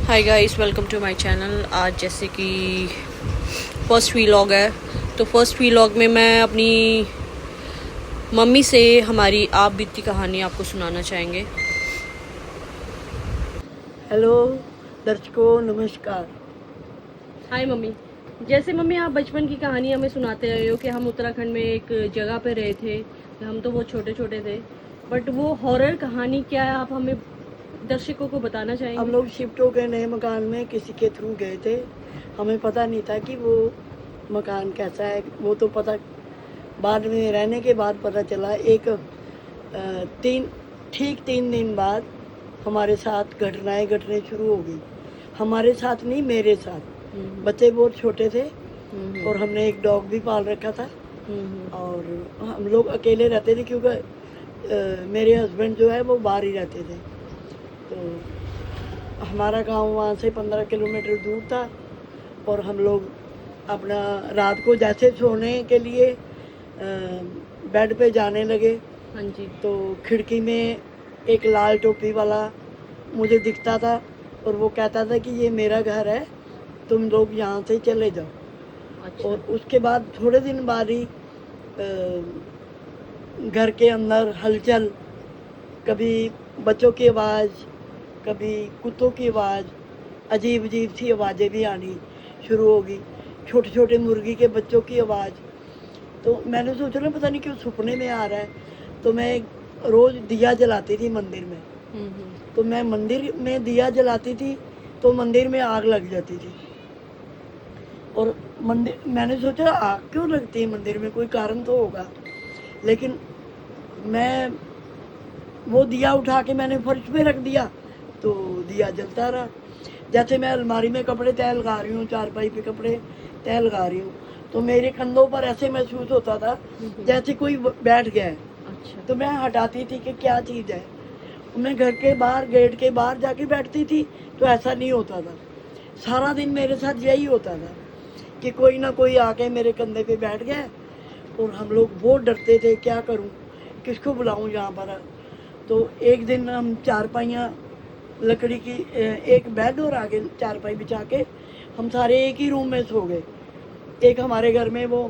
Hi guys, welcome to my channel. आज जैसे कि फर्स्ट व्लॉग है, तो फर्स्ट व्लॉग में मैं अपनी मम्मी से हमारी आप बीती कहानी आपको सुनाना चाहेंगे। हेलो दर्शकों, नमस्कार। हाय मम्मी। जैसे मम्मी आप बचपन की कहानी हमें सुनाते रहे हो कि हम उत्तराखंड में एक जगह पे रहे थे, हम तो बहुत छोटे छोटे थे, बट वो हॉरर कहानी क्या है आप हमें दर्शकों को बताना चाहेंगे? हम लोग शिफ्ट हो गए नए मकान में, किसी के थ्रू गए थे। हमें पता नहीं था कि वो मकान कैसा है, वो तो पता बाद में रहने के बाद पता चला। ठीक 3 दिन बाद हमारे साथ घटनाएं घटने शुरू हो गई। हमारे साथ नहीं, मेरे साथ। बच्चे बहुत छोटे थे और हमने एक डॉग भी पाल रखा था और हम लोग अकेले रहते थे क्योंकि मेरे हस्बैंड जो है वो बाहर ही रहते थे। तो हमारा गांव वहाँ से 15 किलोमीटर दूर था और हम लोग अपना रात को जैसे सोने के लिए बेड पे जाने लगे। हाँ जी। तो खिड़की में एक लाल टोपी वाला मुझे दिखता था और वो कहता था कि ये मेरा घर है, तुम लोग यहाँ से चले जाओ। अच्छा। और उसके बाद थोड़े दिन बाद ही घर के अंदर हलचल, कभी बच्चों की आवाज़, कभी कुत्तों की आवाज़, अजीब अजीब सी आवाज़ें भी आनी शुरू हो गई। छोटे छोटे मुर्गी के बच्चों की आवाज़। तो मैंने सोचा ना पता नहीं क्यों सपने में आ रहा है। तो मैं रोज़ दिया जलाती थी मंदिर में। तो मैं मंदिर में दिया जलाती थी तो मंदिर में आग लग जाती थी। और मंदिर, मैंने सोचा आग क्यों लगती है मंदिर में, कोई कारण तो होगा। लेकिन मैं वो दिया उठा के मैंने फर्श पे रख दिया तो दिया जलता रहा। जैसे मैं अलमारी में कपड़े तय लगा रही हूँ, चारपाई पे कपड़े तय लगा रही हूँ, तो मेरे कंधों पर ऐसे महसूस होता था जैसे कोई बैठ गया है। अच्छा। तो मैं हटाती थी कि क्या चीज़ है। मैं घर के बाहर, गेट के बाहर जाके बैठती थी तो ऐसा नहीं होता था। सारा दिन मेरे साथ यही होता था कि कोई ना कोई आके मेरे कंधे पे बैठ गया। और हम लोग बहुत डरते थे, क्या करूं, किसको बुलाऊं यहाँ पर। तो एक दिन हम चारपाइयाँ लकड़ी की, एक बेड और आगे चारपाई बिछा के हम सारे एक ही रूम में सो गए। एक हमारे घर में वो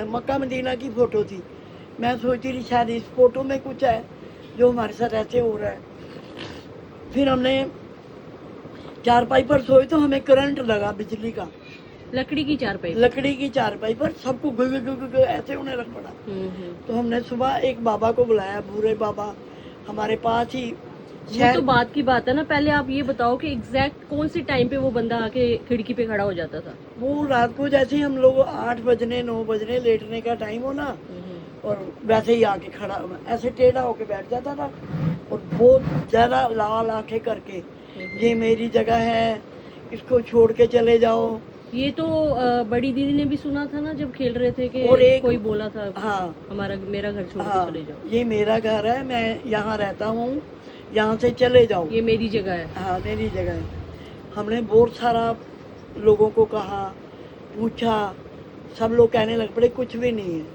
मक्का मदीना की फ़ोटो थी। मैं सोचती थी शायद इस फोटो में कुछ है जो हमारे साथ ऐसे हो रहा है। फिर हमने चारपाई पर सोए तो हमें करंट लगा, बिजली का। लकड़ी की चारपाई? लकड़ी की चारपाई पर सबको ऐसे होने लग पड़ा। तो हमने सुबह एक बाबा को बुलाया, बूढ़े बाबा हमारे पास ही। वो तो बात की बात है ना, पहले आप ये बताओ कि एग्जैक्ट कौन सी टाइम पे वो बंदा आके खिड़की पे खड़ा हो जाता था? वो रात को जैसे ही हम लोग 8 बजने 9 बजने लेटने का टाइम हो ना, और वैसे ही आके खड़ा ऐसे टेढ़ा होके बैठ जाता था और बहुत ज़्यादा लाल आंखें करके, ये मेरी जगह है, इसको छोड़ के चले जाओ। ये तो बड़ी दीदी ने भी सुना था ना जब खेल रहे थे कि और एक कोई बोला था, हाँ, हमारा मेरा घर छोड़ के हाँ, चले जाओ, ये मेरा घर है, मैं यहाँ रहता हूँ, यहाँ से चले जाओ, ये मेरी जगह है। हाँ मेरी जगह है। हमने बहुत सारा लोगों को कहा, पूछा, सब लोग कहने लग पड़े कुछ भी नहीं है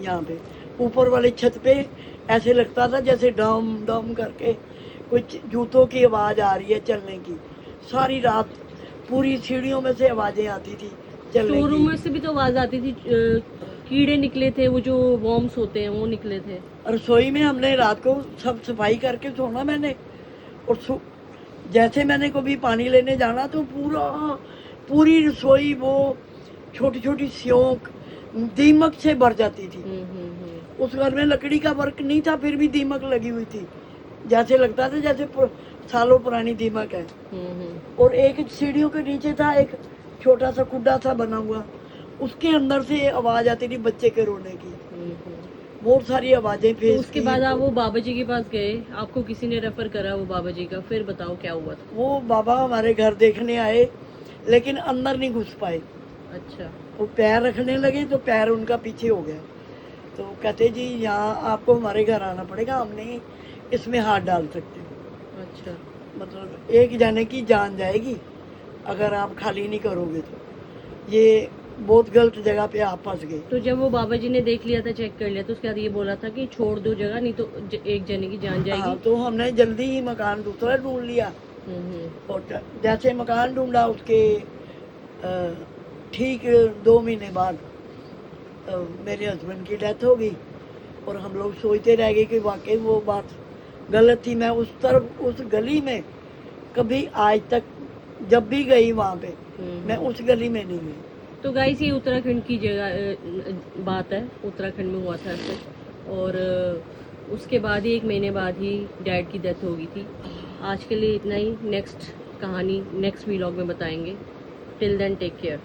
यहाँ पे। ऊपर वाली छत पे ऐसे लगता था जैसे डम डम करके कुछ जूतों की आवाज़ आ रही है चलने की। सारी रात पूरी सीढ़ियों में से आवाज़ें आती थी चलने स्टोर रूम में की। से भी तो आवाज आती थी, कीड़े निकले थे, वो जो वॉर्म्स होते हैं वो निकले थे। रसोई में हमने रात को सब सफाई करके सोना मैंने, और जैसे मैंने कभी पानी लेने जाना तो पूरी रसोई वो छोटी छोटी स्योंक दीमक से भर जाती थी। उस घर में लकड़ी का वर्क नहीं था, फिर भी दीमक लगी हुई थी, जैसे लगता था जैसे सालों पुरानी दीमक है। और एक सीढ़ियों के नीचे था एक छोटा सा कुड्डा सा बना हुआ, उसके अंदर से आवाज आती थी बच्चे के रोने की। बहुत सारी आवाजें तो फेस उसके की। बाद आप वो बाबा जी के पास गए, आपको किसी ने रेफर करा वो बाबा जी का, फिर बताओ क्या हुआ था? वो बाबा हमारे घर देखने आए लेकिन अंदर नहीं घुस पाए। अच्छा। वो पैर रखने लगे तो पैर उनका पीछे हो गया। तो कहते जी यहाँ आपको हमारे घर आना पड़ेगा, हम नहीं इसमें हाथ डाल सकते। अच्छा। मतलब एक जाने की जान जाएगी अगर आप खाली नहीं करोगे तो। ये बहुत गलत जगह पे आप फंस गए। तो जब वो बाबा जी ने देख लिया था, चेक कर लिया, तो उसके बाद ये बोला था कि छोड़ दो जगह, नहीं तो एक जने की जान जाएगी। हाँ, तो हमने जल्दी ही मकान दूसरा ढूंढ लिया और जैसे मकान ढूंढा उसके ठीक 2 महीने बाद मेरे हस्बैंड की डेथ हो गई और हम लोग सोचते रह गए कि वाकई वो बात गलत थी। मैं उस तरफ उस गली में कभी आज तक जब भी गई वहाँ पे मैं उस गली में नहीं गई। तो गाइस ये उत्तराखंड की जगह बात है, उत्तराखंड में हुआ था ऐसे। और उसके बाद ही 1 महीने बाद ही डैड की डेथ हो गई थी। आज के लिए इतना ही। नेक्स्ट कहानी नेक्स्ट व्लॉग में बताएंगे। Till then take care.